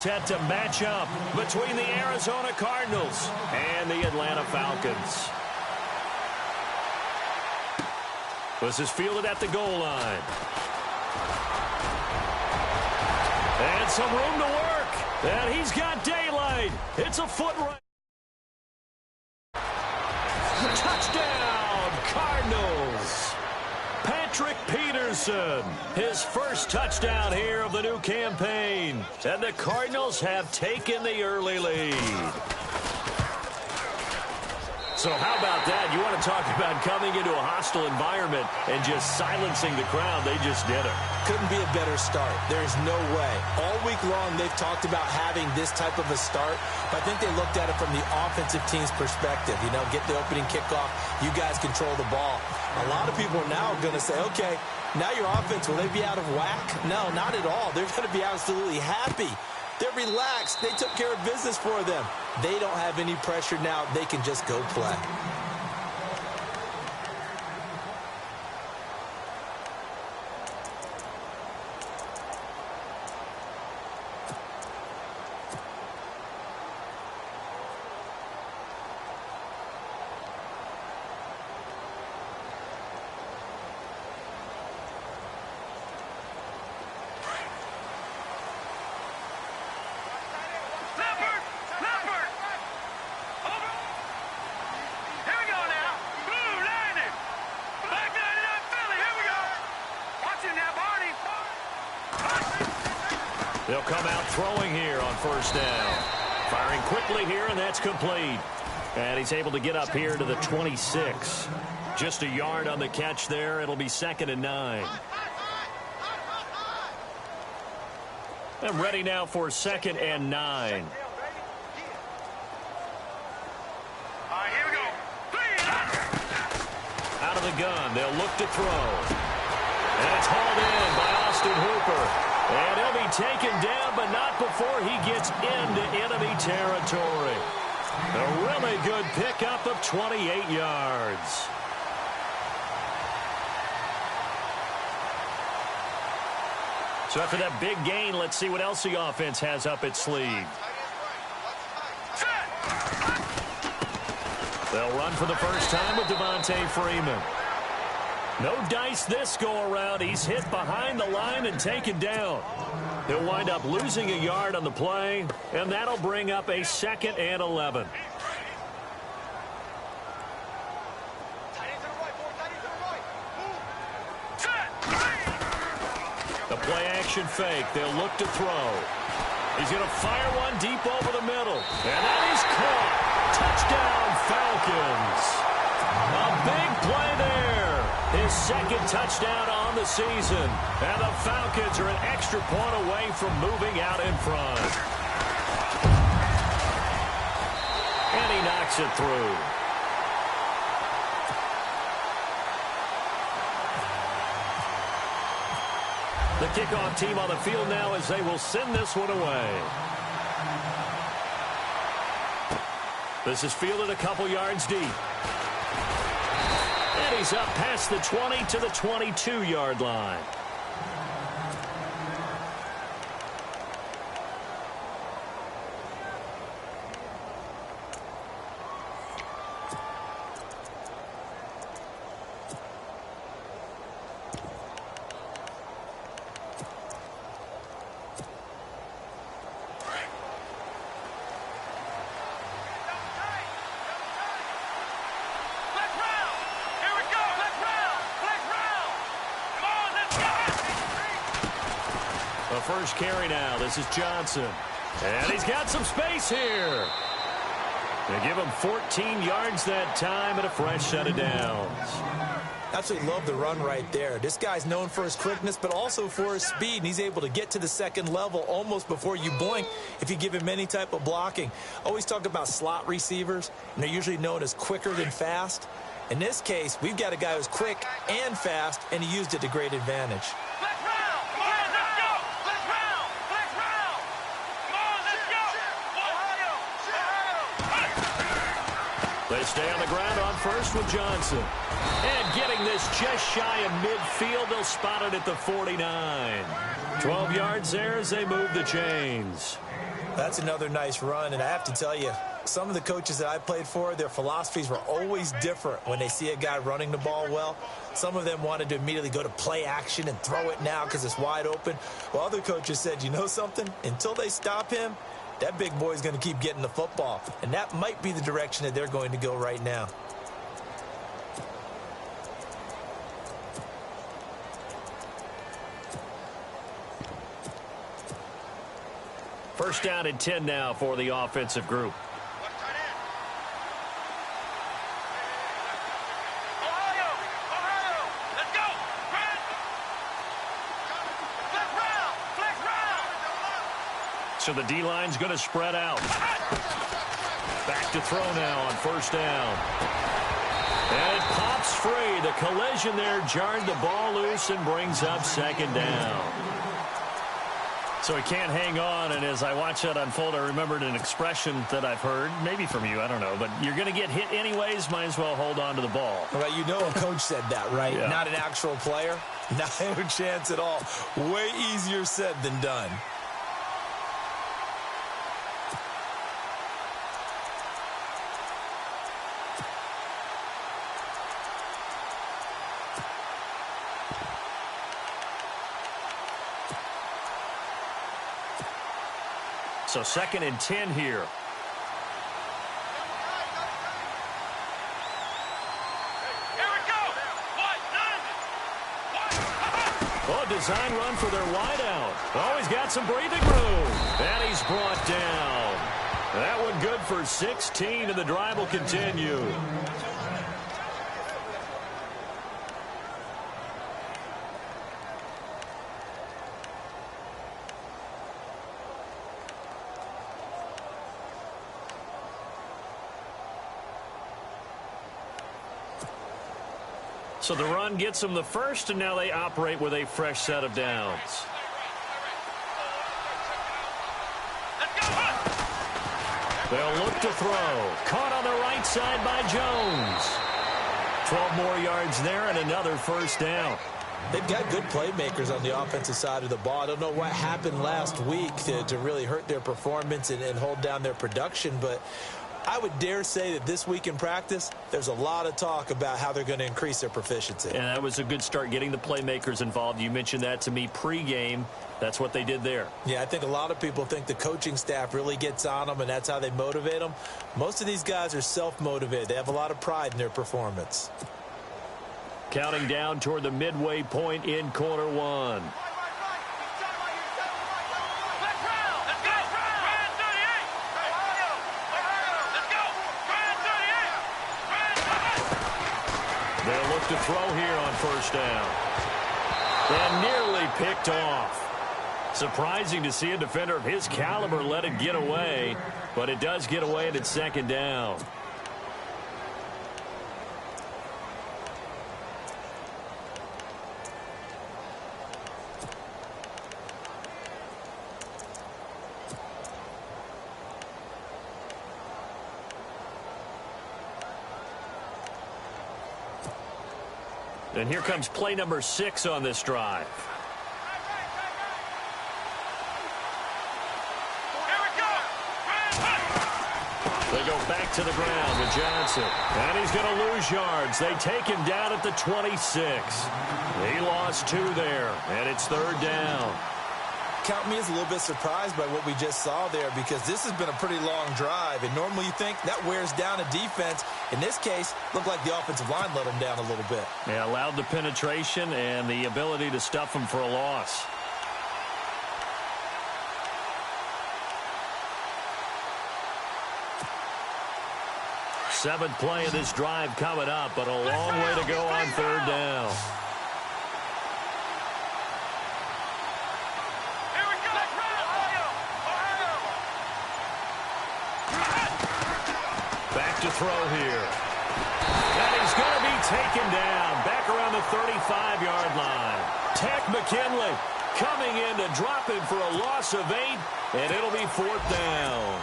Set to match up between the Arizona Cardinals and the Atlanta Falcons. This is fielded at the goal line. And some room to work. And he's got daylight. It's a foot right. Touchdown, Cardinals. Patrick Peterson, his first touchdown here of the new campaign. And the Cardinals have taken the early lead. So how about that? You want to talk about coming into a hostile environment and just silencing the crowd. They just did it. Couldn't be a better start. There's no way. All week long, they've talked about having this type of a start, but I think they looked at it from the offensive team's perspective. You know, get the opening kickoff. You guys control the ball. A lot of people are now going to say, okay, now your offense, will they be out of whack? No, not at all. They're going to be absolutely happy. They're relaxed. They took care of business for them. They don't have any pressure now. They can just go play. They'll come out throwing here on first down. Firing quickly here, and that's complete. And he's able to get up here to the 26. Just a yard on the catch there. It'll be 2nd and 9. I'm ready now for 2nd and 9. Out of the gun, they'll look to throw. And it's hauled in by Austin Hooper. And he'll be taken down, but not before he gets into enemy territory. A really good pickup of 28 yards. So after that big gain, let's see what else the offense has up its sleeve. They'll run for the first time with Devontae Freeman. No dice this go-around. He's hit behind the line and taken down. He'll wind up losing a yard on the play, and that'll bring up a 2nd and 11. The play-action fake. They'll look to throw. He's going to fire one deep over the middle. And that is caught. Touchdown, Falcons. A big play there. His 2nd touchdown on the season. And the Falcons are an extra point away from moving out in front. And he knocks it through. The kickoff team on the field now as they will send this one away. This is fielded a couple yards deep. And he's up past the 20 to the 22-yard line. First carry now. This is Johnson. And he's got some space here. They give him 14 yards that time and a fresh set of downs. Absolutely love the run right there. This guy's known for his quickness, but also for his speed. And he's able to get to the 2nd level almost before you blink if you give him any type of blocking. Always talk about slot receivers, and they're usually known as quicker than fast. In this case, we've got a guy who's quick and fast, and he used it to great advantage. They stay on the ground on first with Johnson. And getting this just shy of midfield, they'll spot it at the 49. 12 yards there as they move the chains. That's another nice run, and I have to tell you, some of the coaches that I played for, their philosophies were always different when they see a guy running the ball well. Some of them wanted to immediately go to play action and throw it now because it's wide open. While other coaches said, you know something? Until they stop him, that big boy is going to keep getting the football. And that might be the direction that they're going to go right now. First down and 10 now for the offensive group. So the D-line's going to spread out. Back to throw now on first down. And it pops free. The collision there jarred the ball loose and brings up second down. So he can't hang on, and as I watch that unfold, I remembered an expression that I've heard, maybe from you, I don't know, but you're going to get hit anyways, might as well hold on to the ball. Well, you know a coach said that, right? Yeah. Not an actual player. Not a chance at all. Way easier said than done. So second and 10 here. Oh, design run for their wideout. Oh, he's got some breathing room. And he's brought down. That one good for 16, and the drive will continue. So the run gets them the first, and now they operate with a fresh set of downs. They'll look to throw. Caught on the right side by Jones. 12 more yards there and another first down. They've got good playmakers on the offensive side of the ball. I don't know what happened last week to really hurt their performance and hold down their production, but I would dare say that this week in practice, there's a lot of talk about how they're going to increase their proficiency. And that was a good start, getting the playmakers involved. You mentioned that to me pregame. That's what they did there. Yeah, I think a lot of people think the coaching staff really gets on them, and that's how they motivate them. Most of these guys are self-motivated. They have a lot of pride in their performance. Counting down toward the midway point in quarter one. They'll look to throw here on first down. And nearly picked off. Surprising to see a defender of his caliber let it get away, but it does get away and it's second down. And here comes play number 6 on this drive. They go back to the ground with Johnson. And he's going to lose yards. They take him down at the 26. He lost 2 there, and it's third down. Count me as a little bit surprised by what we just saw there, because this has been a pretty long drive, and normally you think that wears down a defense. In this case, looked like the offensive line let them down a little bit. Yeah, allowed the penetration and the ability to stuff them for a loss. Seventh play of this drive coming up, but a long way to go on third down. Back to throw here. And he's going to be taken down back around the 35-yard line. Tech McKinley coming in to drop him for a loss of 8, and it'll be fourth down.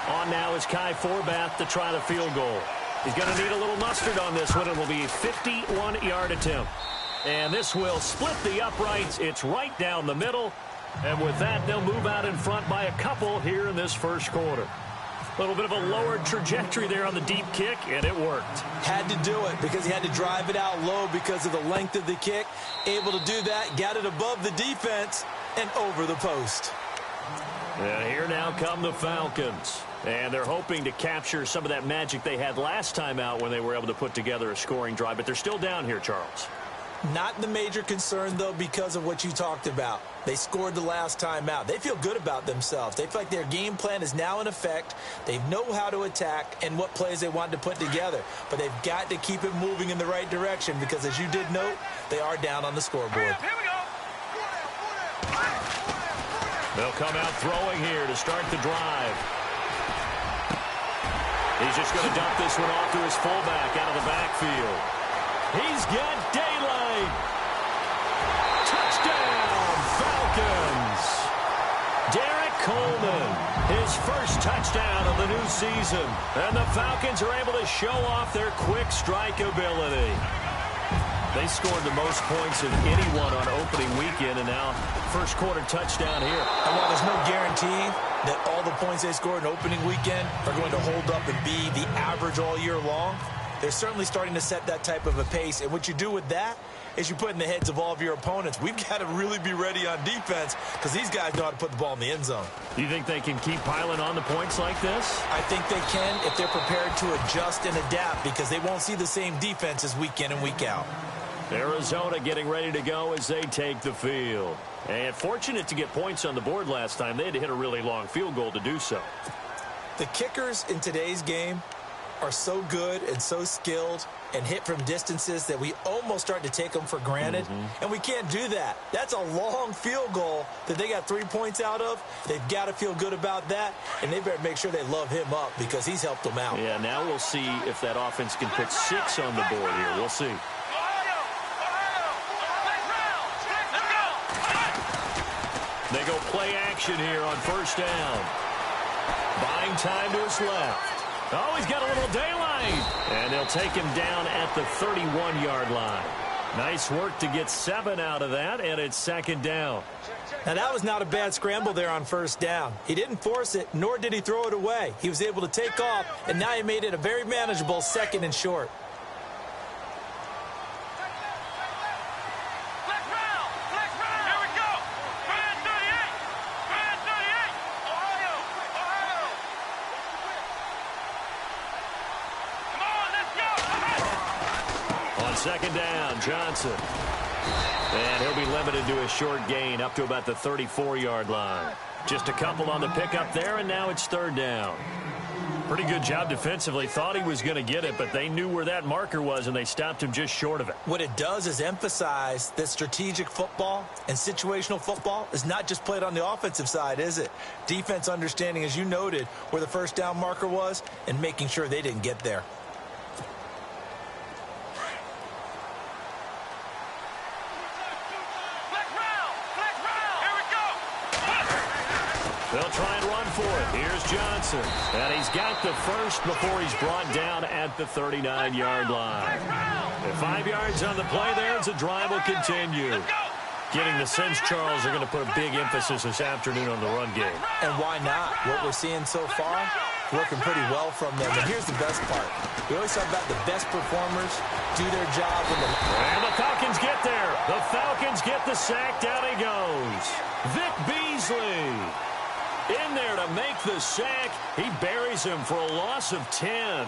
On now is Kai Forbath to try the field goal. He's going to need a little mustard on this one. It will be a 51-yard attempt. And this will split the uprights. It's right down the middle. And with that, they'll move out in front by a couple here in this first quarter. A little bit of a lowered trajectory there on the deep kick, and it worked. Had to do it because he had to drive it out low because of the length of the kick. Able to do that, got it above the defense and over the post. And here now come the Falcons. And they're hoping to capture some of that magic they had last time out when they were able to put together a scoring drive. But they're still down here, Charles. Not the major concern, though, because of what you talked about. They scored the last time out. They feel good about themselves. They feel like their game plan is now in effect. They know how to attack and what plays they want to put together. But they've got to keep it moving in the right direction because, as you did note, they are down on the scoreboard. Here we go. They'll come out throwing here to start the drive. He's just going to dump this one off to his fullback out of the backfield. He's got daylight. Touchdown, Falcons. Derek Coleman, his first touchdown of the new season. And the Falcons are able to show off their quick strike ability. They scored the most points of anyone on opening weekend, and now first quarter touchdown here. And while there's no guarantee that all the points they scored in opening weekend are going to hold up and be the average all year long, they're certainly starting to set that type of a pace. And what you do with that is you put in the heads of all of your opponents, we've got to really be ready on defense because these guys know how to put the ball in the end zone. Do you think they can keep piling on the points like this? I think they can if they're prepared to adjust and adapt because they won't see the same defenses week in and week out. Arizona getting ready to go as they take the field. And fortunate to get points on the board last time. They had to hit a really long field goal to do so. The kickers in today's game are so good and so skilled and hit from distances that we almost start to take them for granted. And we can't do that. That's a long field goal that they got 3 points out of. They've got to feel good about that, and they better make sure they love him up because he's helped them out. Yeah, now we'll see if that offense can put 6 on the board here. We'll see. They go play action here on first down. Buying time to his left. Oh, he's got a little daylight. And they'll take him down at the 31-yard line. Nice work to get 7 out of that, and it's second down. Now, that was not a bad scramble there on first down. He didn't force it, nor did he throw it away. He was able to take off, and now he made it a very manageable second and short. Second down, Johnson. And he'll be limited to a short gain up to about the 34-yard line. Just a couple on the pickup there, and now it's third down. Pretty good job defensively. Thought he was going to get it, but they knew where that marker was, and they stopped him just short of it. What it does is emphasize that strategic football and situational football is not just played on the offensive side, is it? Defense understanding, as you noted, where the first down marker was and making sure they didn't get there. They'll try and run for it. Here's Johnson. And he's got the first before he's brought down at the 39-yard line. At 5 yards on the play there, the drive will continue. Getting the sense, Charles, are going to put a big emphasis this afternoon on the run game. And why not? What we're seeing so far, working pretty well from them. And here's the best part. We always talk about the best performers do their job. And the Falcons get there. The Falcons get the sack. Down he goes. Vic Beasley in there to make the sack. He buries him for a loss of 10.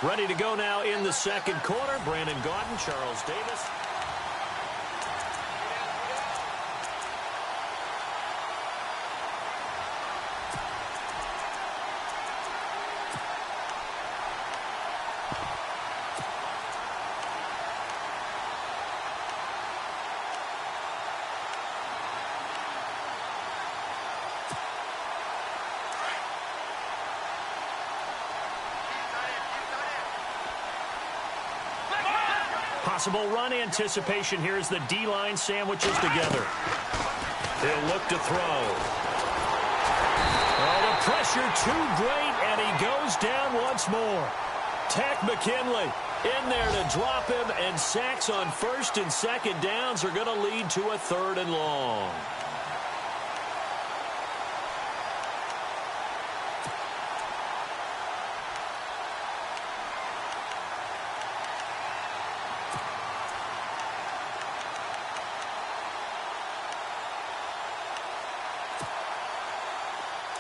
Ready to go now in the second quarter. Brandon Gaudin, Charles Davis. possible run anticipation here as the D-line sandwiches together. He'll look to throw. Oh, the pressure too great, and he goes down once more. Tech McKinley in there to drop him, and sacks on first and second downs are going to lead to a 3rd and long.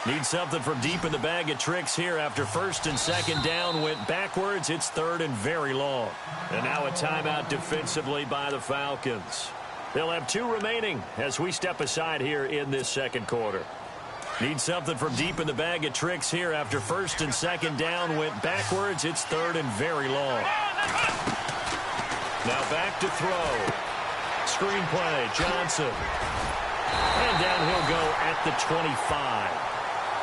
Need something from deep in the bag of tricks here after first and second down went backwards. It's 3rd and very long. And now a timeout defensively by the Falcons. They'll have 2 remaining as we step aside here in this second quarter. Need something from deep in the bag of tricks here after first and second down went backwards. It's 3rd and very long. Now back to throw. Screen play, Johnson. And down he'll go at the 25.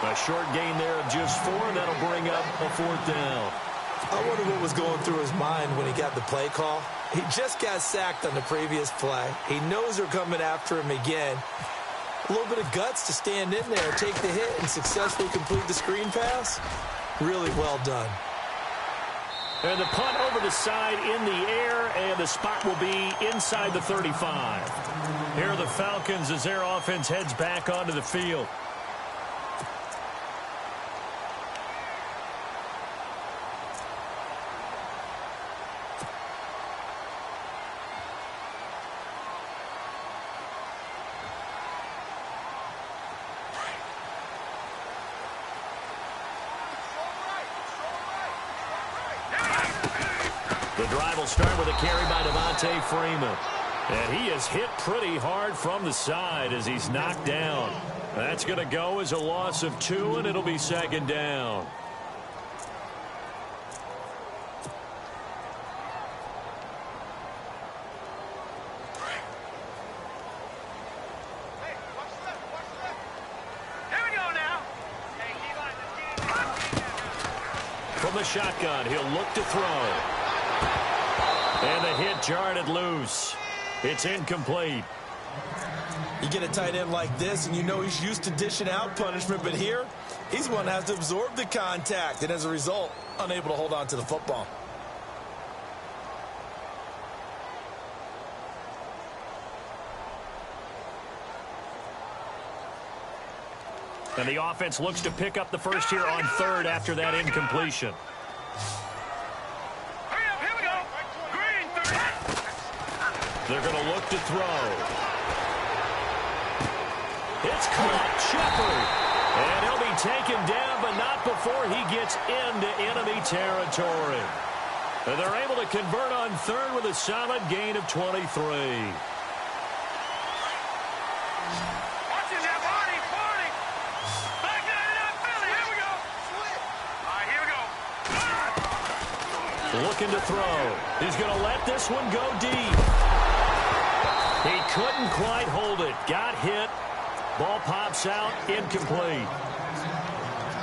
A short gain there of just 4. That'll bring up a 4th down. I wonder what was going through his mind when he got the play call. He just got sacked on the previous play. He knows they're coming after him again. A little bit of guts to stand in there, take the hit, and successfully complete the screen pass. Really well done. And the punt over the side in the air, and the spot will be inside the 35. Here are the Falcons as their offense heads back onto the field. The drive will start with a carry by Devontae Freeman. And he is hit pretty hard from the side as he's knocked down. That's going to go as a loss of 2, and it'll be 2nd down. From the shotgun, he'll look to throw. And the hit jarred it loose. It's incomplete. You get a tight end like this, and you know he's used to dishing out punishment, but here, he's one that has to absorb the contact, and as a result, unable to hold on to the football. And the offense looks to pick up the first here on 3rd after that incompletion. They're going to look to throw. It's caught. Shepard. And he'll be taken down, but not before he gets into enemy territory. And they're able to convert on 3rd with a solid gain of 23. Looking to throw. He's going to let this one go deep. He couldn't quite hold it. Got hit. Ball pops out. Incomplete.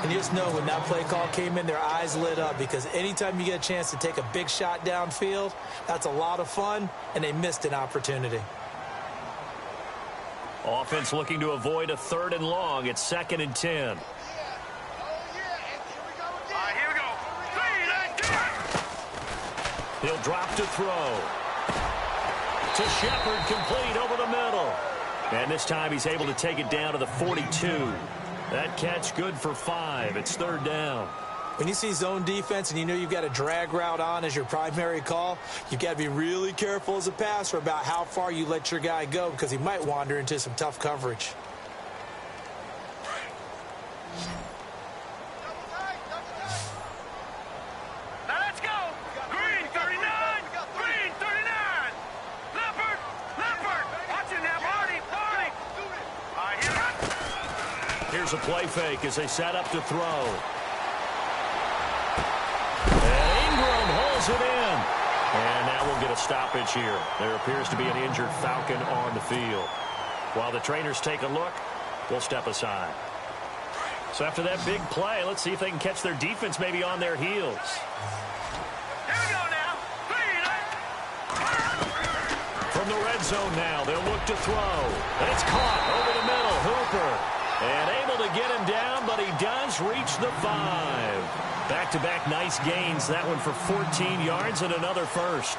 And you just know when that play call came in, their eyes lit up, because anytime you get a chance to take a big shot downfield, that's a lot of fun, and they missed an opportunity. Offense looking to avoid a 3rd and long. It's 2nd and 10. He'll drop to throw. To Shepard, complete over the middle. And this time he's able to take it down to the 42. That catch good for 5. It's 3rd down. When you see zone defense and you know you've got a drag route on as your primary call, you've got to be really careful as a passer about how far you let your guy go, because he might wander into some tough coverage. Here's a play fake as they set up to throw. And Ingram holds it in. And now we'll get a stoppage here. There appears to be an injured Falcon on the field. While the trainers take a look, we'll step aside. So after that big play, let's see if they can catch their defense maybe on their heels. Here we go now. from the red zone now. They'll look to throw. And it's caught over the middle. Hooper. And able to get him down, but he does reach the 5. Back-to-back nice gains. That one for 14 yards and another first.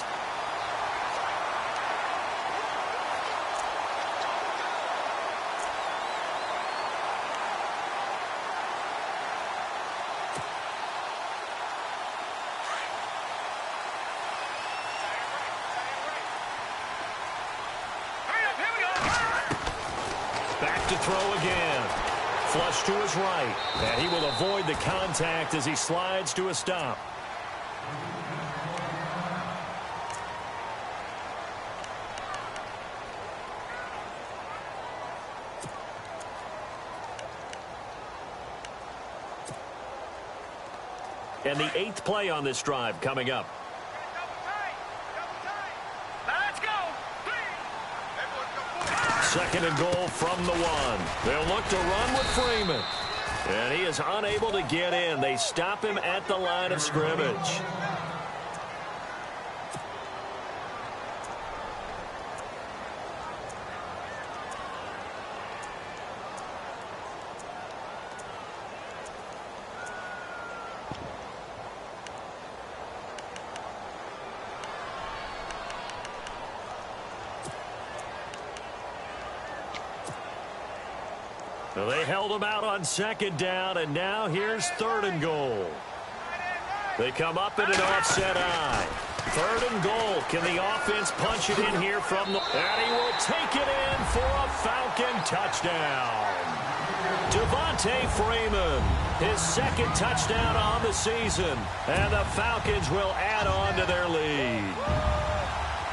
Back to throw again. Flush to his right. And he will avoid the contact as he slides to a stop. And the 8th play on this drive coming up. Second and goal from the 1. They'll look to run with Freeman. And he is unable to get in. They stop him at the line of scrimmage. So they held him out on second down, and now here's 3rd and goal. They come up in an offset eye. 3rd and goal. Can the offense punch it in here from the... And he will take it in for a Falcon touchdown. Devontae Freeman, his 2nd touchdown on the season. And the Falcons will add on to their lead.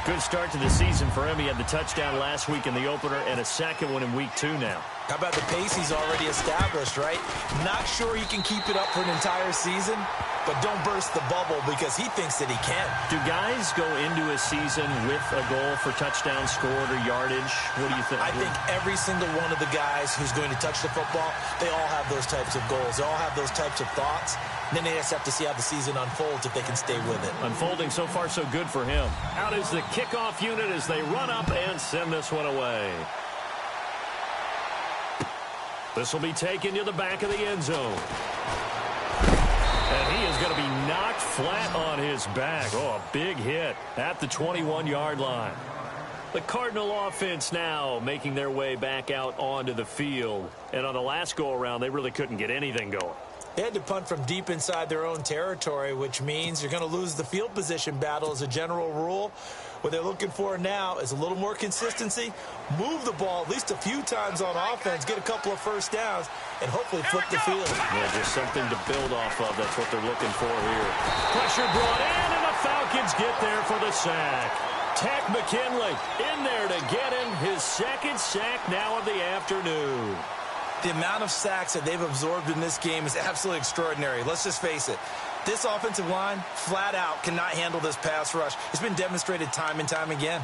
Good start to the season for him. He had the touchdown last week in the opener and a 2nd one in week 2 now. How about the pace he's already established, right? Not sure he can keep it up for an entire season, but don't burst the bubble because he thinks that he can. Do guys go into a season with a goal for touchdown scored or yardage? What do you think? I think every single one of the guys who's going to touch the football, they all have those types of goals. They all have those types of thoughts. And then they just have to see how the season unfolds if they can stay with it. Unfolding so far so good for him. Out is the kickoff unit as they run up and send this one away. This will be taken to the back of the end zone. And he is going to be knocked flat on his back. Oh, a big hit at the 21-yard line. The Cardinal offense now making their way back out onto the field. And on the last go-around, they really couldn't get anything going. They had to punt from deep inside their own territory, which means you're going to lose the field position battle as a general rule. What they're looking for now is a little more consistency, move the ball at least a few times on offense, get a couple of first downs, and hopefully flip the field. Yeah, just something to build off of. That's what they're looking for here. Pressure brought in, and the Falcons get there for the sack. Takk McKinley in there to get him his 2nd sack now of the afternoon. The amount of sacks that they've absorbed in this game is absolutely extraordinary. Let's just face it. This offensive line, flat out, cannot handle this pass rush. It's been demonstrated time and time again.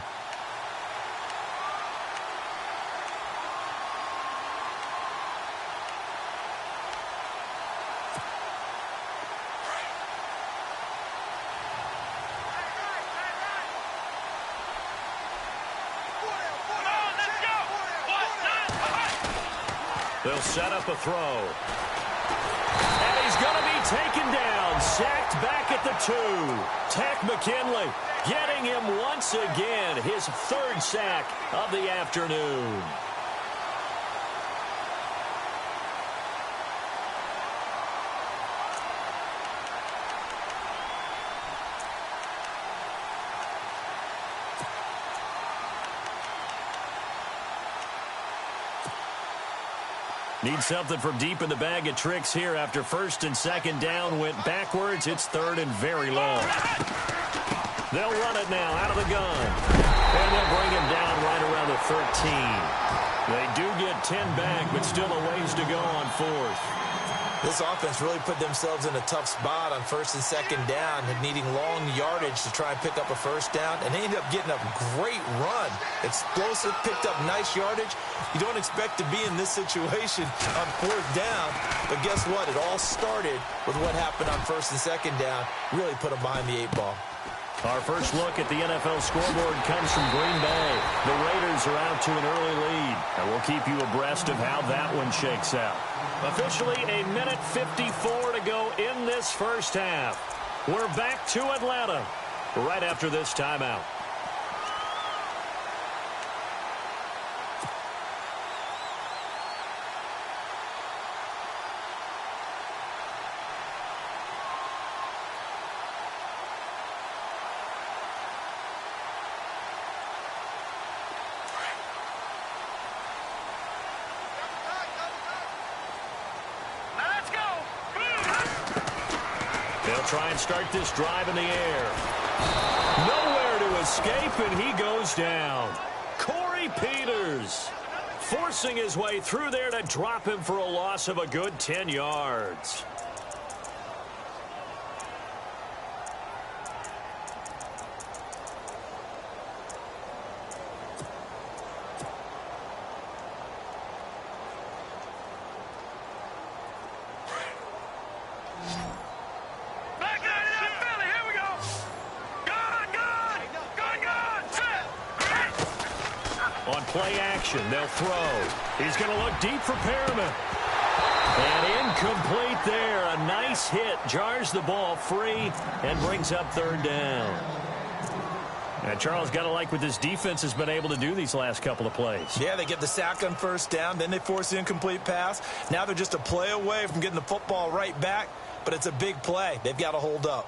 They'll set up a throw. And he's going to be taken down, sacked back at the 2. Takk McKinley getting him once again, his 3rd sack of the afternoon. Need something from deep in the bag of tricks here after 1st and 2nd down went backwards. It's 3rd and very long. They'll run it now out of the gun. And they'll bring him down right around the 13. They do get 10 back, but still a ways to go on 4th. This offense really put themselves in a tough spot on 1st and 2nd down, needing long yardage to try and pick up a first down, and they ended up getting a great run. Explosive, picked up nice yardage. You don't expect to be in this situation on 4th down, but guess what? It all started with what happened on 1st and 2nd down. Really put them behind the 8 ball. Our first look at the NFL scoreboard comes from Green Bay. The Raiders are out to an early lead, and we'll keep you abreast of how that one shakes out. Officially, a minute 54 to go in this first half. We're back to Atlanta right after this timeout. They'll try and start this drive in the air. Nowhere to escape, and he goes down. Corey Peters forcing his way through there to drop him for a loss of a good 10 yards. On play action, they'll throw. He's going to look deep for Perriman. And incomplete there. A nice hit. Jars the ball free and brings up third down. And Charles, got to like what this defense has been able to do these last couple of plays. Yeah, they get the sack on first down. Then they force the incomplete pass. Now they're just a play away from getting the football right back. But it's a big play. They've got to hold up.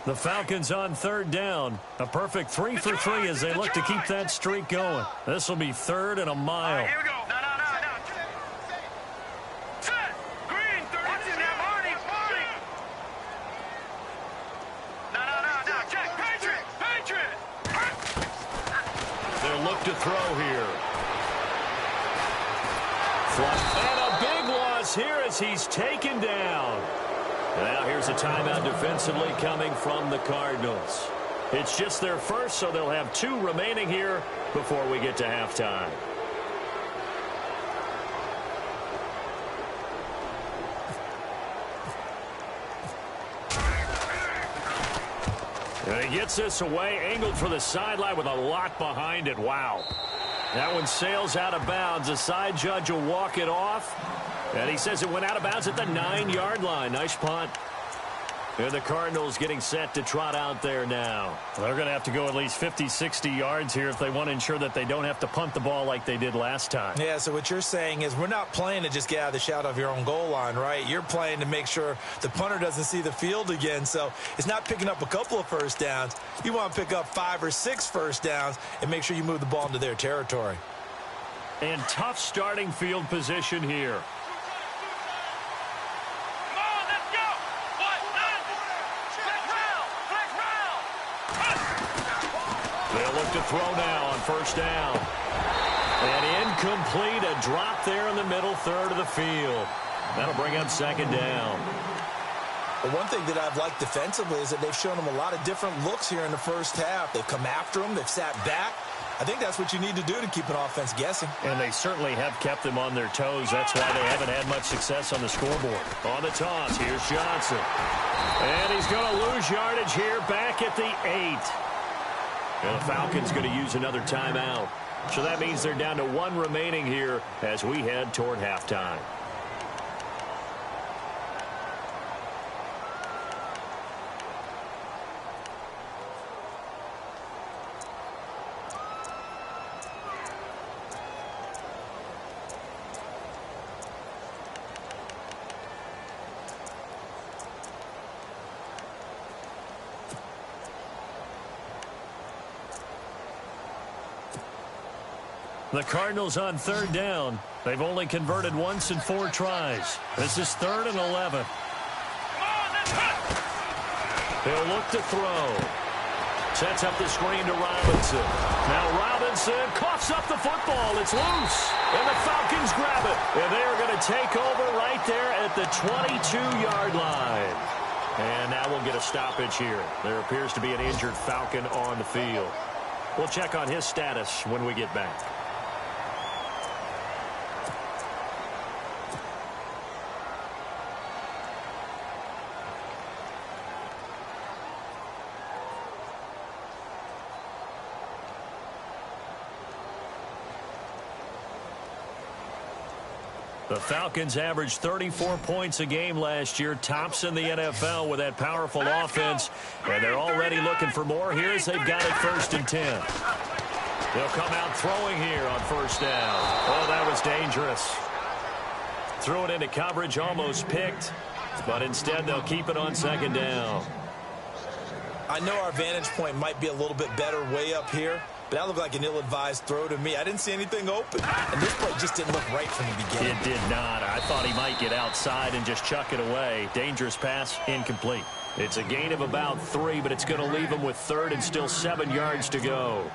The Falcons on third down. A perfect 3 for 3 as they look to keep that streak going. This will be third and a mile. Here we go. No. Set. Green. Third. Watch it now, Marty. No. Check. Patriot. They'll look to throw here. And a big loss here as he's taken down. Now here's a timeout defensively coming from the Cardinals. It's just their first, so they'll have 2 remaining here before we get to halftime. And he gets this away, angled for the sideline with a lot behind it. Wow. That one sails out of bounds. The side judge will walk it off. And he says it went out of bounds at the 9-yard line. Nice punt. And the Cardinals getting set to trot out there now. They're going to have to go at least 50, 60 yards here if they want to ensure that they don't have to punt the ball like they did last time. Yeah, so what you're saying is we're not playing to just get out of the shadow of your own goal line, right? You're playing to make sure the punter doesn't see the field again. So it's not picking up a couple of first downs. You want to pick up 5 or 6 first downs and make sure you move the ball into their territory. And tough starting field position here. They'll look to throw now on first down. And incomplete, a drop there in the middle third of the field. That'll bring up second down. But one thing that I've liked defensively is that they've shown them a lot of different looks here in the first half. They've come after them. They've sat back. I think that's what you need to do to keep an offense guessing. And they certainly have kept them on their toes. That's why they haven't had much success on the scoreboard. On the toss, here's Johnson. And he's going to lose yardage here back at the 8. And the Falcons going to use another timeout. So that means they're down to 1 remaining here as we head toward halftime. The Cardinals on third down. They've only converted once in 4 tries. This is 3rd and 11. They'll look to throw. Sets up the screen to Robinson. Now Robinson coughs up the football. It's loose. And the Falcons grab it. And they are going to take over right there at the 22-yard line. And now we'll get a stoppage here. There appears to be an injured Falcon on the field. We'll check on his status when we get back. The Falcons averaged 34 points a game last year, tops in the NFL with that powerful offense, and they're already looking for more here as they've got it 1st and 10. They'll come out throwing here on 1st down. Oh, that was dangerous. Threw it into coverage, almost picked, but instead they'll keep it on 2nd down. I know our vantage point might be a little bit better way up here, but that looked like an ill-advised throw to me. I didn't see anything open, and this play just didn't look right from the beginning. It did not. I thought he might get outside and just chuck it away. Dangerous pass, incomplete. It's a gain of about 3, but it's going to leave him with 3rd and still 7 yards to go.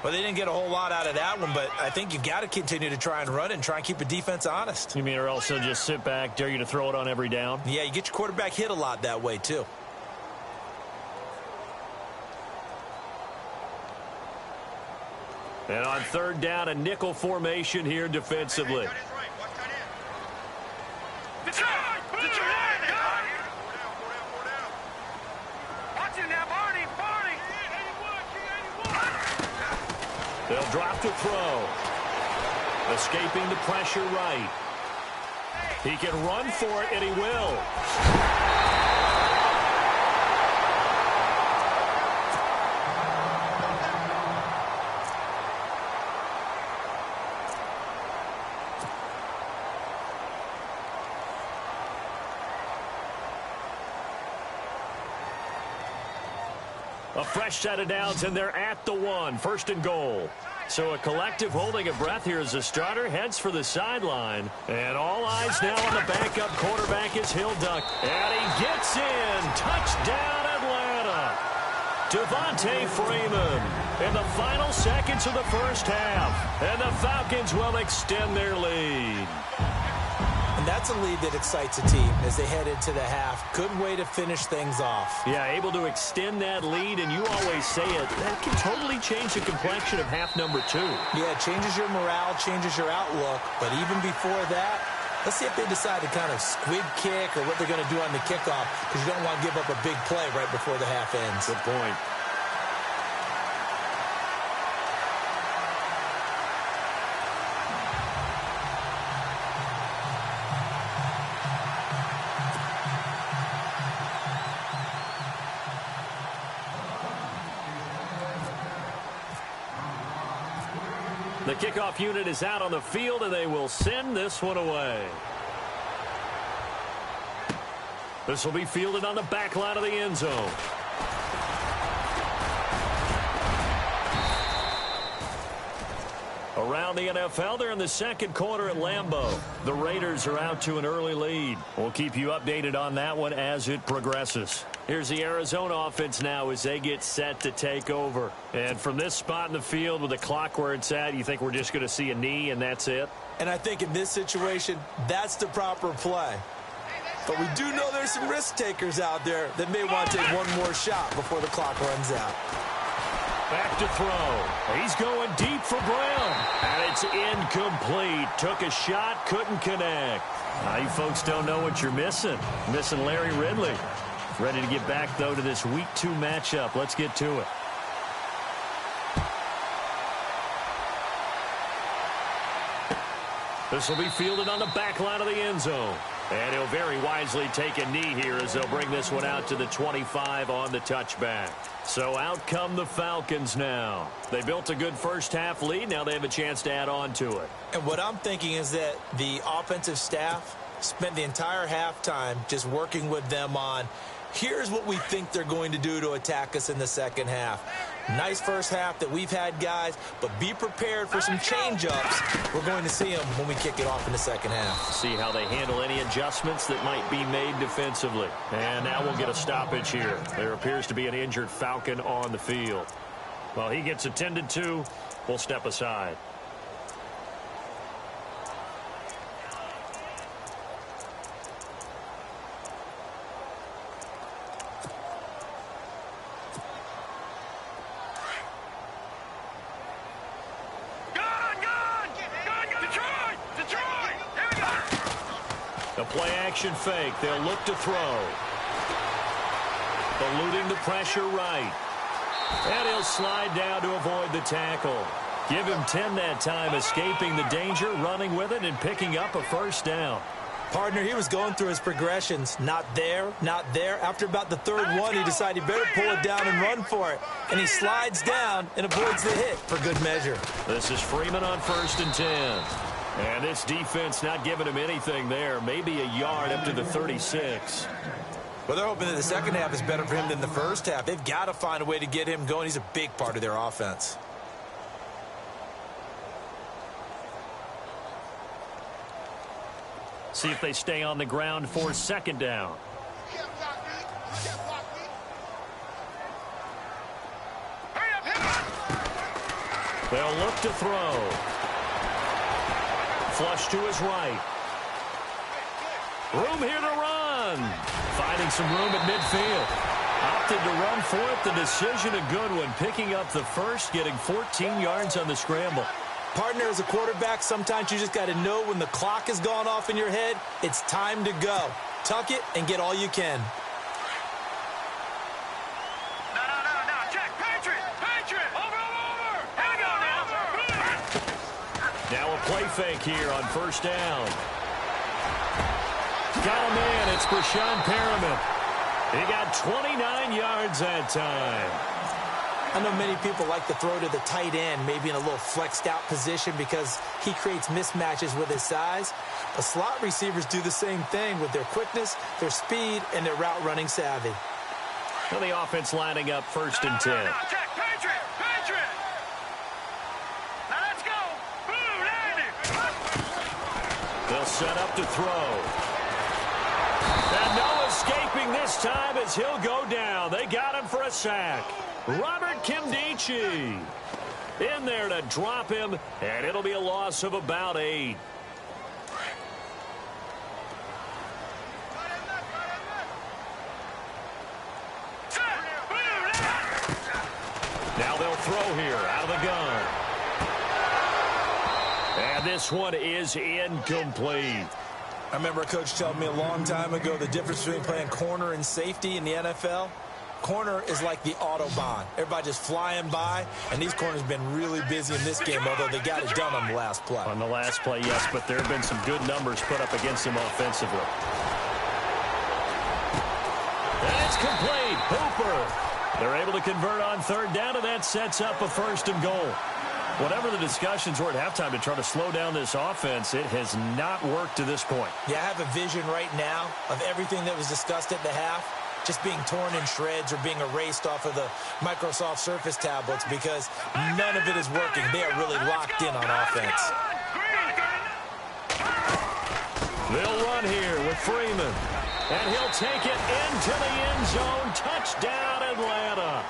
Well, they didn't get a whole lot out of that one, but I think you've got to continue to try and run it and try and keep the defense honest. You mean or also just sit back, dare you to throw it on every down? Yeah, you get your quarterback hit a lot that way, too. And on 3rd down, a nickel formation here defensively. They'll drop to throw. Escaping the pressure right. He can run for it, and he will. A fresh set of downs, and they're at the 1. 1st and goal. So a collective holding of breath here as the starter heads for the sideline. And all eyes now on the backup quarterback is Hilduck. And he gets in. Touchdown, Atlanta. Devontae Freeman in the final seconds of the 1st half. And the Falcons will extend their lead. And that's a lead that excites a team as they head into the half. Good way to finish things off. Yeah, able to extend that lead, and you always say it, that can totally change the complexion of half number 2. Yeah, it changes your morale, changes your outlook. But even before that, let's see if they decide to kind of squib kick or what they're going to do on the kickoff, because you don't want to give up a big play right before the half ends. Good point. The kickoff unit is out on the field, and they will send this one away. This will be fielded on the back line of the end zone. Around the NFL, they're in the 2nd quarter at Lambeau. The Raiders are out to an early lead. We'll keep you updated on that one as it progresses. Here's the Arizona offense now as they get set to take over. And from this spot in the field with the clock where it's at, you think we're just going to see a knee and that's it? And I think in this situation, that's the proper play. But we do know there's some risk takers out there that may want to take one more shot before the clock runs out. Back to throw. He's going deep for Brown. And it's incomplete. Took a shot, couldn't connect. Now you folks don't know what you're missing. Missing Larry Ridley. Ready to get back, though, to this Week 2 matchup. Let's get to it. This will be fielded on the back line of the end zone. And he'll very wisely take a knee here as they'll bring this one out to the 25 on the touchback. So out come the Falcons now. They built a good 1st half lead. Now they have a chance to add on to it. And what I'm thinking is that the offensive staff spent the entire halftime just working with them on, here's what we think they're going to do to attack us in the 2nd half. Nice 1st half that we've had, guys, but be prepared for some change-ups. We're going to see them when we kick it off in the 2nd half. See how they handle any adjustments that might be made defensively. And now we'll get a stoppage here. There appears to be an injured Falcon on the field. Well, he gets attended to. We'll step aside. The play-action fake. They'll look to throw. Eluding the pressure right. And he'll slide down to avoid the tackle. Give him 10 that time, escaping the danger, running with it, and picking up a first down. Partner, he was going through his progressions. Not there, not there. After about the third one, he decided he better pull it down and run for it. And he slides down and avoids the hit for good measure. This is Freeman on 1st and 10. And this defense not giving him anything there. Maybe a yard up to the 36. Well, they're hoping that the second half is better for him than the first half. They've got to find a way to get him going. He's a big part of their offense. See if they stay on the ground for 2nd down. They'll look to throw. Flush to his right. Room here to run. Finding some room at midfield. Opted to run for it. The decision a good one. Picking up the first, getting 14 yards on the scramble. Partner, as a quarterback, sometimes you just got to know when the clock has gone off in your head, it's time to go. Tuck it and get all you can. No. Check. Patriot. Over. Here we go now. Now a play fake here on 1st down. Got a man. It's Brashon Perriman. He got 29 yards that time. I know many people like to throw to the tight end, maybe in a little flexed out position because he creates mismatches with his size. But slot receivers do the same thing with their quickness, their speed, and their route running savvy. Well, the offense lining up 1st and 10. No. Check. Patriot. Now let's go. Blue, Landy. They'll set up to throw. And no escaping this time as he'll go down. They got him for a sack. Robert Kimdichie in there to drop him, and it'll be a loss of about 8. Now they'll throw here out of the gun. And this one is incomplete. I remember a coach telling me a long time ago the difference between playing corner and safety in the NFL. Corner is like the Autobahn. Everybody just flying by, and these corners have been really busy in this game, although they got it done on the last play. On the last play, yes, but there have been some good numbers put up against him offensively. And it's complete. Hooper. They're able to convert on 3rd down, and that sets up a 1st and goal. Whatever the discussions were at halftime to try to slow down this offense, it has not worked to this point. Yeah, I have a vision right now of everything that was discussed at the half just being torn in shreds or being erased off of the Microsoft Surface tablets because none of it is working. They are really locked in on offense. They'll run here with Freeman. And he'll take it into the end zone. Touchdown, Atlanta.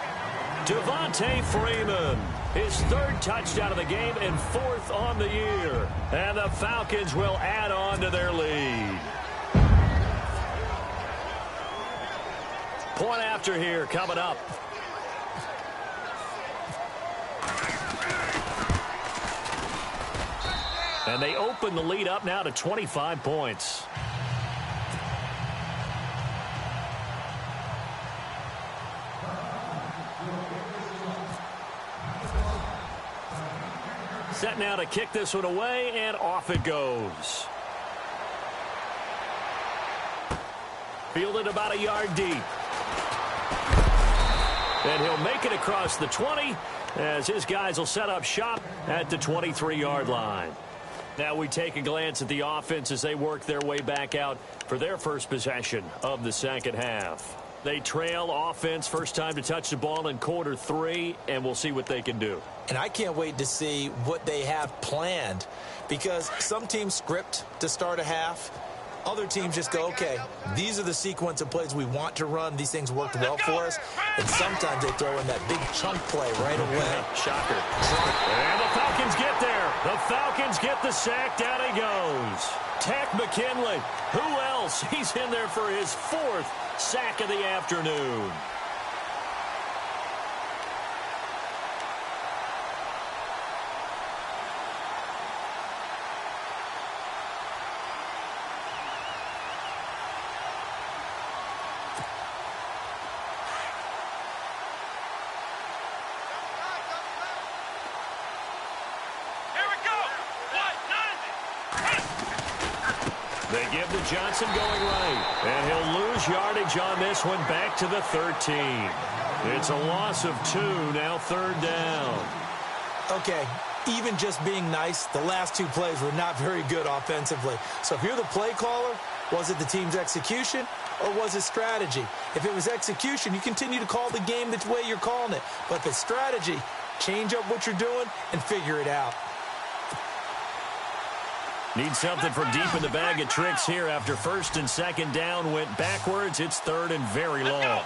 Devontae Freeman, his 3rd touchdown of the game and 4th on the year. And the Falcons will add on to their lead. Point after here coming up. And they open the lead up now to 25 points. Set now to kick this one away, and off it goes. Fielded about a yard deep. And he'll make it across the 20 as his guys will set up shop at the 23-yard line. Now we take a glance at the offense as they work their way back out for their first possession of the second half. They trail offense, first time to touch the ball in quarter 3, and we'll see what they can do. And I can't wait to see what they have planned because some teams script to start a half. Other teams just go, okay, these are the sequence of plays we want to run. These things worked well for us. And sometimes they throw in that big chunk play right away. Shocker. And the Falcons get there. The Falcons get the sack. Down he goes. Tech McKinley. Who else? He's in there for his 4th sack of the afternoon. give to Johnson going right. And he'll lose yardage on this one, back to the 13. It's a loss of 2, now 3rd down. Okay, even just being nice, the last 2 plays were not very good offensively. So if you're the play caller, was it the team's execution or was it strategy? If it was execution, you continue to call the game the way you're calling it. But if it's strategy, change up what you're doing and figure it out. Need something from deep in the bag of tricks here after 1st and 2nd down went backwards. It's 3rd and very long.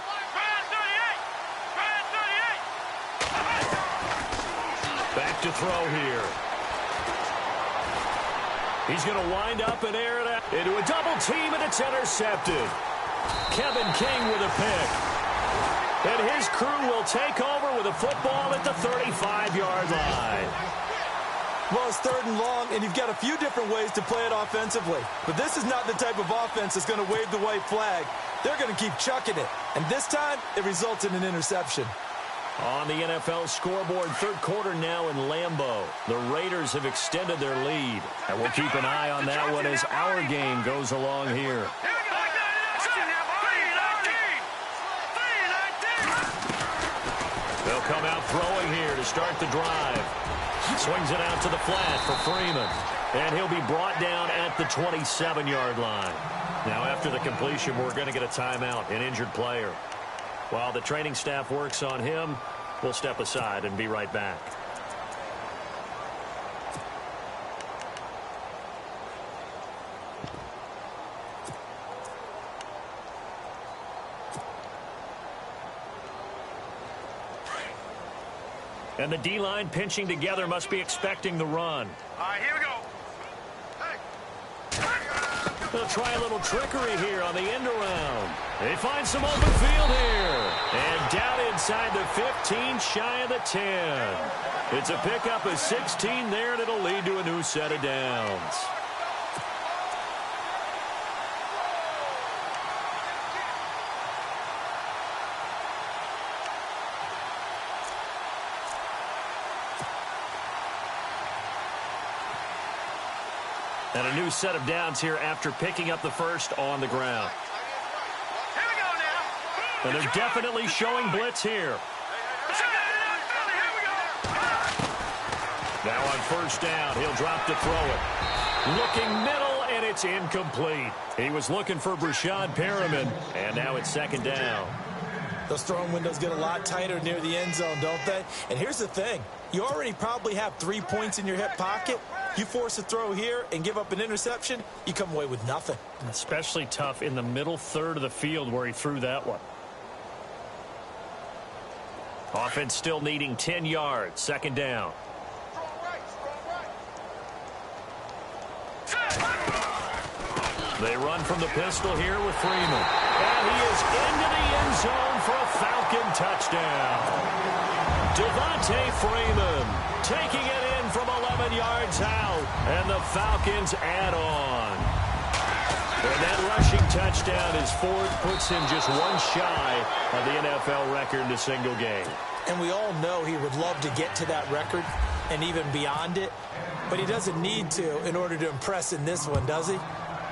Back to throw here. He's going to wind up and air it out into a double team, and it's intercepted. Kevin King with a pick. And his crew will take over with a football at the 35-yard line. Well, it's 3rd and long, and you've got a few different ways to play it offensively. But this is not the type of offense that's going to wave the white flag. They're going to keep chucking it. And this time, it results in an interception. On the NFL scoreboard, 3rd quarter now in Lambeau. The Raiders have extended their lead. And we'll keep an eye on that one as our game goes along here. They'll come out throwing here to start the drive. Swings it out to the flat for Freeman. And he'll be brought down at the 27-yard line. Now, after the completion, we're going to get a timeout, an injured player. While the training staff works on him, we'll step aside and be right back. And the D-line pinching together must be expecting the run. All right, here we go. They'll try a little trickery here on the end around. They find some open field here. And down inside the 15, shy of the 10. It's a pickup of 16 there, and it'll lead to a new set of downs. And a new set of downs here after picking up the first on the ground. Here we go now. And they're definitely showing blitz here. Now on 1st down, he'll drop to throw it. Looking middle, and it's incomplete. He was looking for Brashad Perriman, and now it's 2nd down. Those throwing windows get a lot tighter near the end zone, don't they? And here's the thing. You already probably have 3 points in your hip pocket. You force a throw here and give up an interception, you come away with nothing. Especially tough in the middle 3rd of the field where he threw that one. Offense still needing 10 yards. 2nd down. They run from the pistol here with Freeman. And he is into the end zone for a Falcon touchdown. Devontae Freeman taking it in from 11 yards out. And the Falcons add on. And that rushing touchdown is 4th, puts him just one shy of the NFL record in a single game. And we all know he would love to get to that record and even beyond it. But he doesn't need to in order to impress in this one, does he?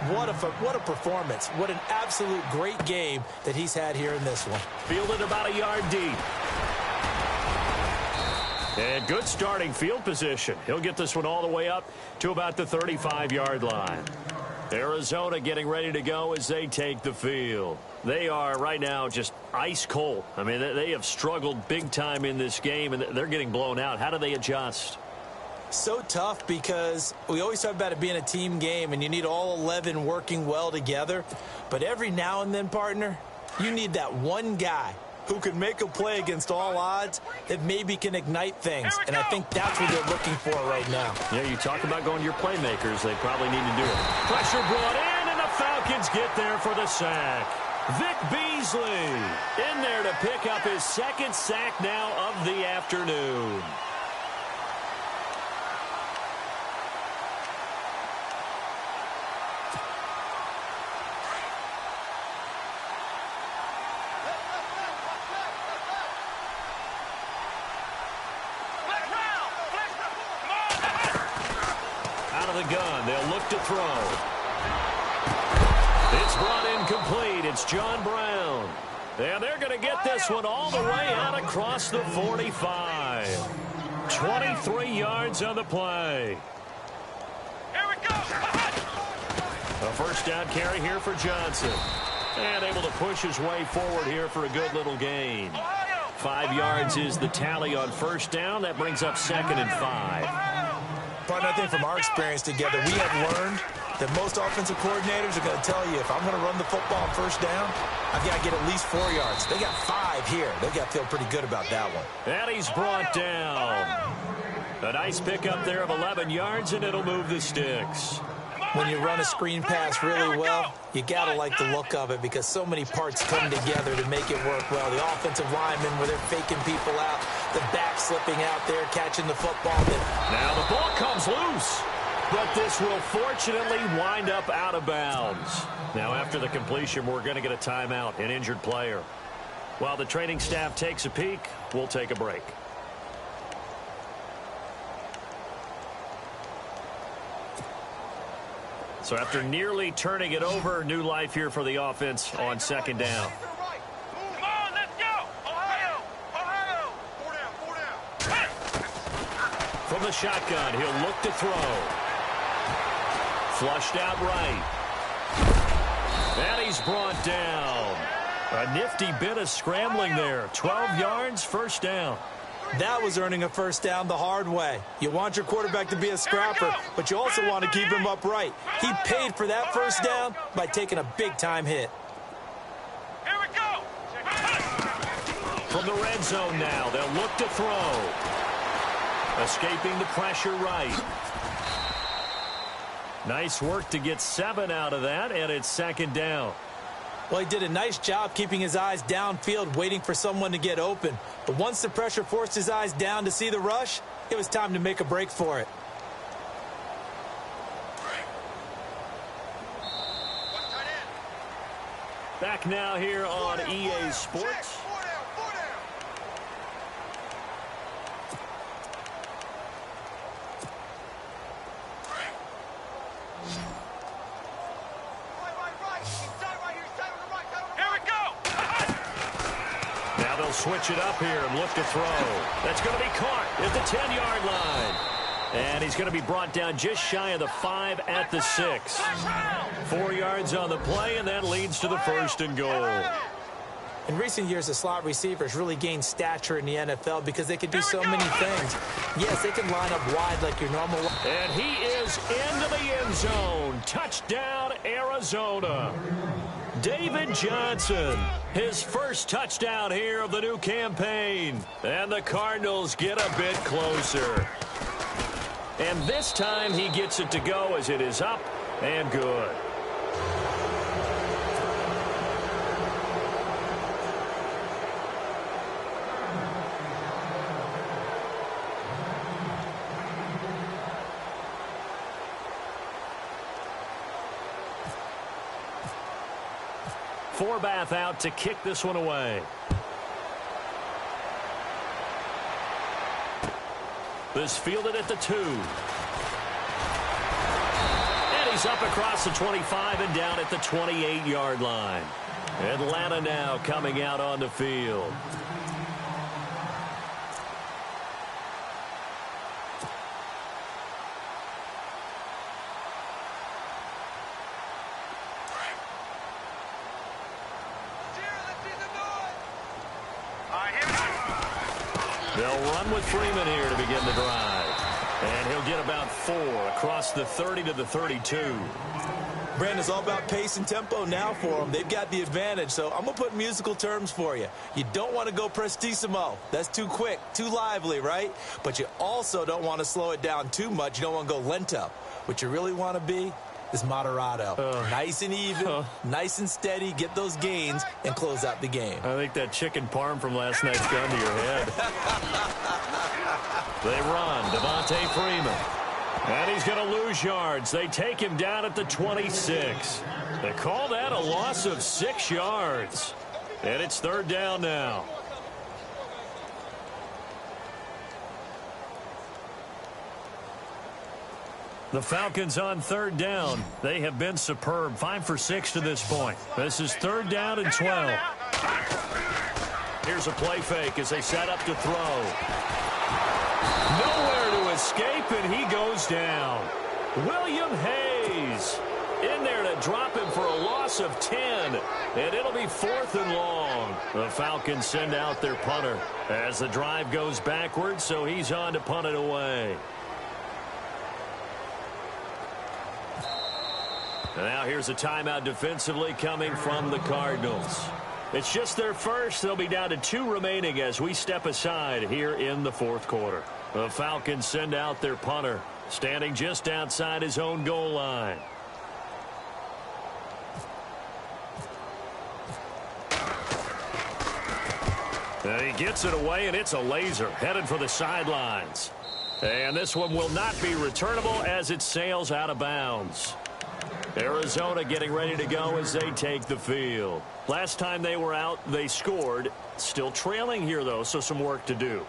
What a performance. What an absolute great game that he's had here in this one. Fielded about a yard deep. And good starting field position. He'll get this one all the way up to about the 35-yard line. Arizona getting ready to go as they take the field. They are right now just ice cold. I mean, they have struggled big time in this game, and they're getting blown out. How do they adjust? So tough because we always talk about it being a team game, and you need all 11 working well together. But every now and then, partner, you need that one guy who can make a play against all odds that maybe can ignite things. And I think that's what they're looking for right now. Yeah, you talk about going to your playmakers. They probably need to do it. Pressure brought in, and the Falcons get there for the sack. Vic Beasley in there to pick up his 2nd sack now of the afternoon. Come on. Out of the gun, they'll look to throw. It's brought in complete. It's John Brown. And they're going to get this one all the way out across the 45. 23 yards on the play. Here we go. A first down carry here for Johnson. And able to push his way forward here for a good little gain. 5 yards is the tally on first down. That brings up 2nd and 5. Partner, I think from our experience together, we have learned that most offensive coordinators are going to tell you, if I'm going to run the football on first down, I've got to get at least 4 yards. They got 5 here. They've got to feel pretty good about that one. And he's brought down. A nice pickup there of 11 yards, and it'll move the sticks. When you run a screen pass really well, you got to like the look of it because so many parts come together to make it work well. The offensive linemen, where they're faking people out, the back slipping out there, catching the football. Now the ball comes loose, but this will fortunately wind up out of bounds. Now after the completion, we're going to get a timeout, an injured player. While the training staff takes a peek, we'll take a break. So after nearly turning it over, new life here for the offense on 2nd down. Come on, let's go. Ohio. Ohio. 4 down. From the shotgun, he'll look to throw. Flushed out right. And he's brought down. A nifty bit of scrambling there. 12 yards, first down. That was earning a first down the hard way. You want your quarterback to be a scrapper, but you also want to keep him upright. He paid for that first down by taking a big-time hit. Here we go. From the red zone now, they'll look to throw. Escaping the pressure right. Nice work to get 7 out of that, and it's 2nd down. Well, he did a nice job keeping his eyes downfield, waiting for someone to get open. But once the pressure forced his eyes down to see the rush, it was time to make a break for it. Back now here on EA Sports. Switch it up here and look to throw. That's going to be caught at the 10-yard line. And he's going to be brought down just shy of the 5 at the 6. 4 yards on the play, and that leads to the 1st and goal. In recent years, the slot receivers really gained stature in the NFL because they can do so many things. Yes, they can line up wide like your normal. And he is into the end zone. Touchdown, Arizona. David Johnson, his first touchdown here of the new campaign. And the Cardinals get a bit closer. And this time he gets it to go as it is up and good. Forbath out to kick this one away. This fielded at the 2. And he's up across the 25 and down at the 28-yard line. Atlanta now coming out on the field. They'll run with Freeman here to begin the drive. And he'll get about 4 across the 30 to the 32. Brandon's all about pace and tempo now for them. They've got the advantage, so I'm going to put musical terms for you. You don't want to go prestissimo. That's too quick, too lively, right? But you also don't want to slow it down too much. You don't want to go lento. What you really want to be is moderato. Nice and even, nice and steady, get those gains, and close out the game. I think that chicken parm from last night's gone to your head. They run, Devontae Freeman. And he's going to lose yards. They take him down at the 26. They call that a loss of 6 yards. And it's 3rd down now. The Falcons on third down. They have been superb. 5 for 6 to this point. This is third down and 12. Here's a play fake as they set up to throw. Nowhere to escape, and he goes down. William Hayes in there to drop him for a loss of 10, and it'll be 4th and long. The Falcons send out their punter as the drive goes backwards, so he's on to punt it away. And now here's a timeout defensively coming from the Cardinals. It's just their first. They'll be down to 2 remaining as we step aside here in the fourth quarter. The Falcons send out their punter, standing just outside his own goal line. And he gets it away, and it's a laser headed for the sidelines. And this one will not be returnable as it sails out of bounds. Arizona getting ready to go as they take the field. Last time they were out, they scored. Still trailing here, though, so some work to do.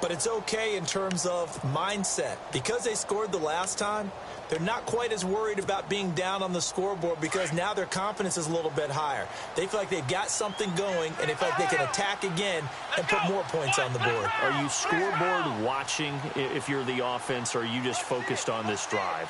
But it's okay in terms of mindset. Because they scored the last time, they're not quite as worried about being down on the scoreboard because now their confidence is a little bit higher. They feel like they've got something going, and they feel like they can attack again and put more points on the board. Are you scoreboard watching if you're the offense, or are you just focused on this drive?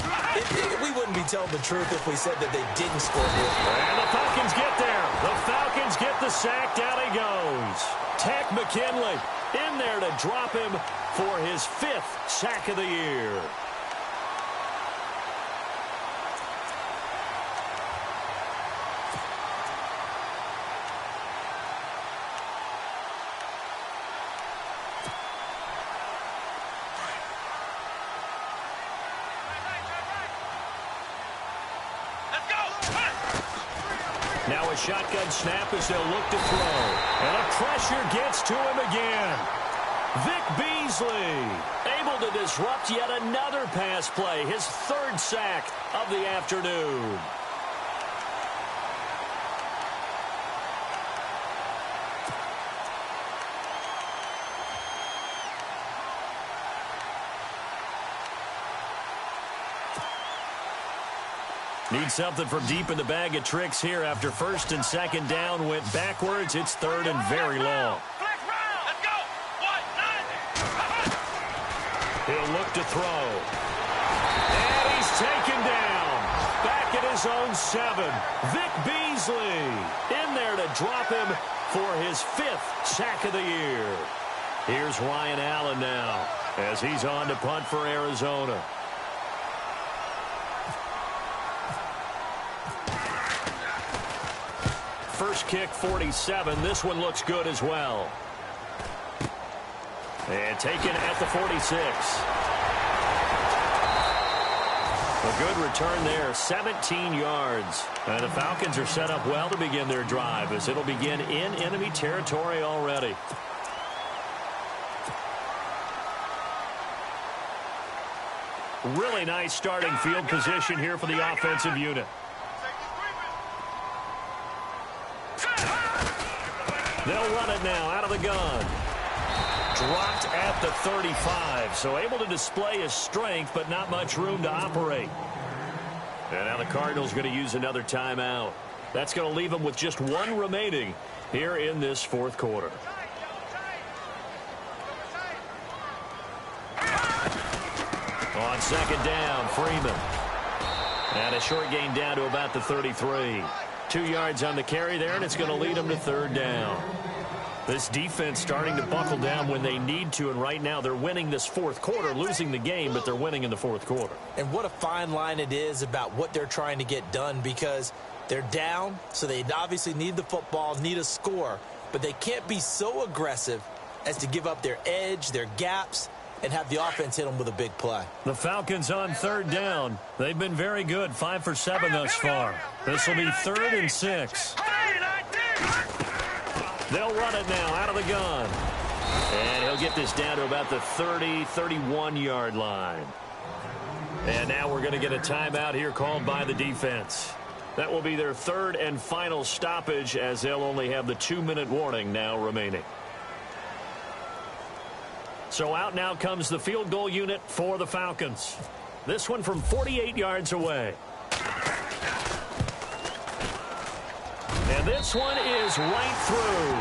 We wouldn't be telling the truth if we said that they didn't score here. And the Falcons get there. The Falcons get the sack. Down he goes. Tech McKinley in there to drop him for his 5th sack of the year. Now a shotgun snap as they'll look to throw. And the pressure gets to him again. Vic Beasley able to disrupt yet another pass play. His 3rd sack of the afternoon. Need something from deep in the bag of tricks here after 1st and 2nd down went backwards. It's 3rd and very long. He'll look to throw. And he's taken down. Back at his own 7. Vic Beasley in there to drop him for his 5th sack of the year. Here's Ryan Allen now as he's on to punt for Arizona. First kick, 47. This one looks good as well. And taken at the 46. A good return there, 17 yards. And the Falcons are set up well to begin their drive as it'll begin in enemy territory already. Really nice starting field position here for the offensive unit. They'll run it now out of the gun. Dropped at the 35, so able to display his strength, but not much room to operate. And now the Cardinals going to use another timeout. That's going to leave them with just 1 remaining here in this fourth quarter. On 2nd down, Freeman. And a short gain down to about the 33. 2 yards on the carry there, and it's going to lead them to 3rd down. This defense starting to buckle down when they need to, and right now they're winning this fourth quarter, losing the game, but they're winning in the fourth quarter. And what a fine line it is about what they're trying to get done, because they're down, so they obviously need the football, need a score, but they can't be so aggressive as to give up their edge, their gaps, and have the offense hit them with a big play. The Falcons on 3rd down. They've been very good, 5 for 7 thus far. This will be 3rd and 6. They'll run it now out of the gun. And he'll get this down to about the 30, 31-yard line. And now we're going to get a timeout here called by the defense. That will be their 3rd and final stoppage, as they'll only have the 2-minute warning now remaining. So out now comes the field goal unit for the Falcons. This one from 48 yards away. And this one is right through.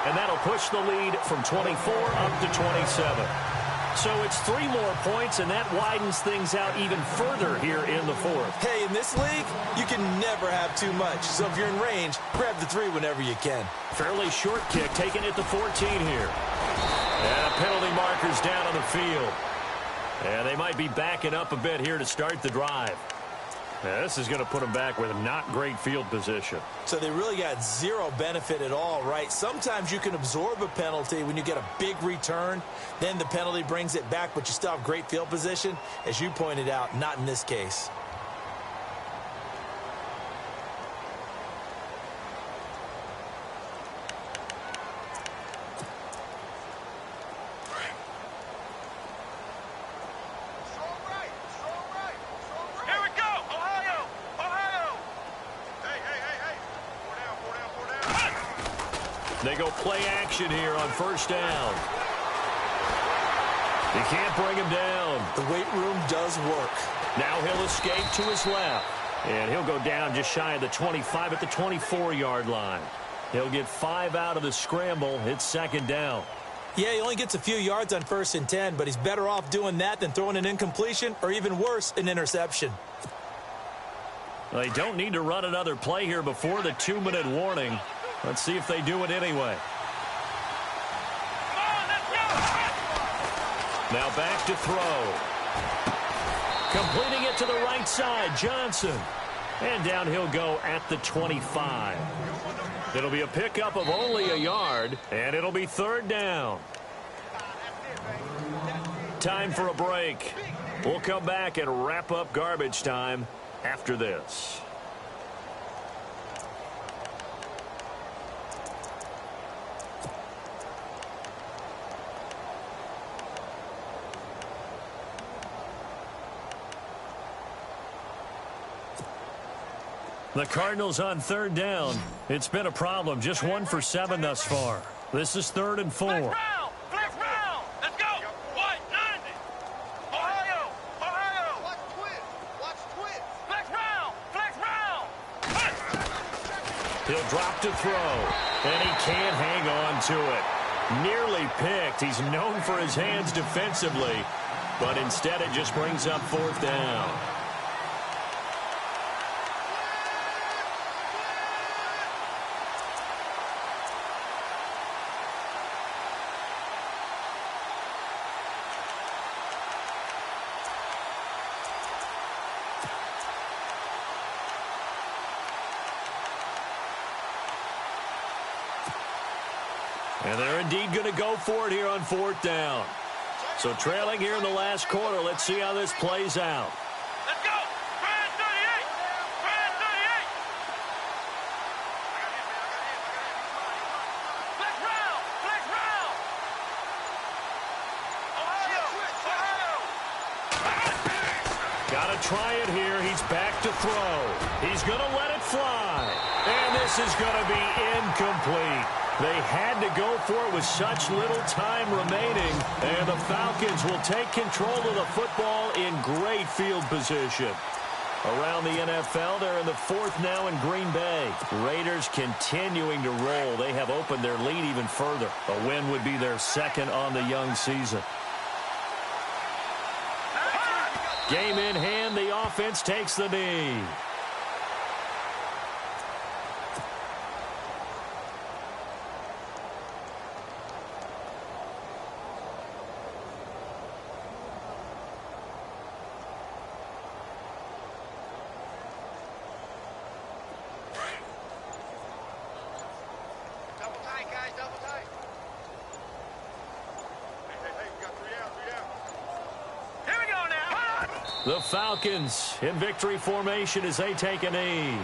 And that'll push the lead from 24 up to 27. So it's 3 more points, and that widens things out even further here in the fourth. Hey, in this league, you can never have too much. So if you're in range, grab the 3 whenever you can. Fairly short kick, taking it to 14 here. And penalty markers down on the field. And they might be backing up a bit here to start the drive. Now, this is going to put them back with not great field position. So they really got 0 benefit at all, right? Sometimes you can absorb a penalty when you get a big return. Then the penalty brings it back, but you still have great field position. As you pointed out, not in this case. They go play action here on first down. They can't bring him down. The weight room does work. Now he'll escape to his left. And he'll go down just shy of the 25 at the 24-yard line. He'll get 5 out of the scramble. It's second down. Yeah, he only gets a few yards on 1st and 10, but he's better off doing that than throwing an incompletion or even worse, an interception. Well, they don't need to run another play here before the 2-minute warning. Let's see if they do it anyway. Now back to throw. Completing it to the right side, Johnson. And down he'll go at the 25. It'll be a pickup of only a yard, and it'll be third down. Time for a break. We'll come back and wrap up garbage time after this. The Cardinals on third down. It's been a problem. Just 1 for 7 thus far. This is 3rd and 4. Flex round. Let's go. White 90. Ohio. Watch twist. Flex round. He'll drop to throw, and he can't hang on to it. Nearly picked. He's known for his hands defensively, but instead it just brings up 4th down. And they're indeed going to go for it here on 4th down. So trailing here in the last quarter. Let's see how this plays out. Let's go. Brand 38. Flex round. Ohio. Got to try it here. He's back to throw. He's going to let it fly. And this is going to be incomplete. They had to go for it with such little time remaining. And the Falcons will take control of the football in great field position. Around the NFL, they're in the 4th now in Green Bay. Raiders continuing to roll. They have opened their lead even further. A win would be their 2nd on the young season. Game in hand, the offense takes the knee. The Falcons in victory formation as they take a knee.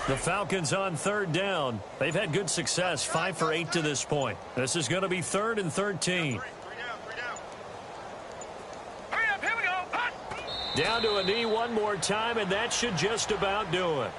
The Falcons on 3rd down. They've had good success, 5 for 8 to this point. This is going to be 3rd and 13. Down to a knee one more time, and that should just about do it.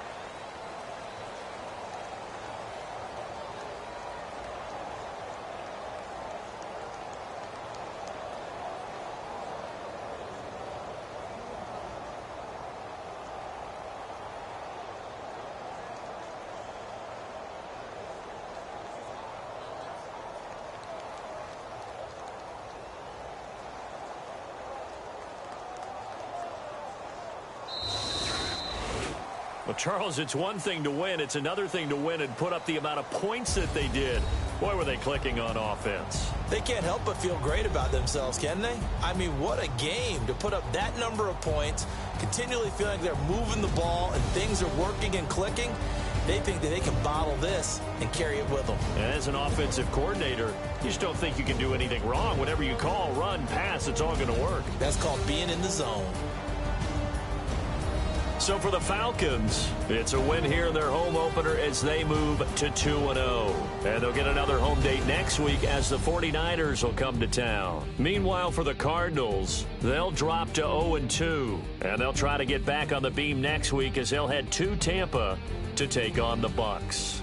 Well, Charles, it's one thing to win. It's another thing to win and put up the amount of points that they did. Boy, were they clicking on offense. They can't help but feel great about themselves, can they? I mean, what a game to put up that number of points, continually feeling like they're moving the ball and things are working and clicking. They think that they can bottle this and carry it with them. And as an offensive coordinator, you just don't think you can do anything wrong. Whatever you call, run, pass, it's all going to work. That's called being in the zone. So for the Falcons, it's a win here in their home opener as they move to 2-0. And they'll get another home date next week as the 49ers will come to town. Meanwhile, for the Cardinals, they'll drop to 0-2. And they'll try to get back on the beam next week as they'll head to Tampa to take on the Bucs.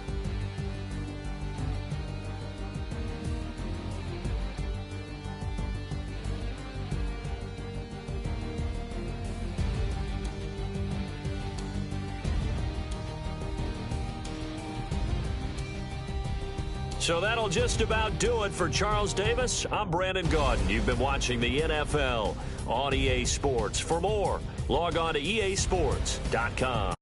So that'll just about do it for Charles Davis. I'm Brandon Gaudin. You've been watching the NFL on EA Sports. For more, log on to easports.com.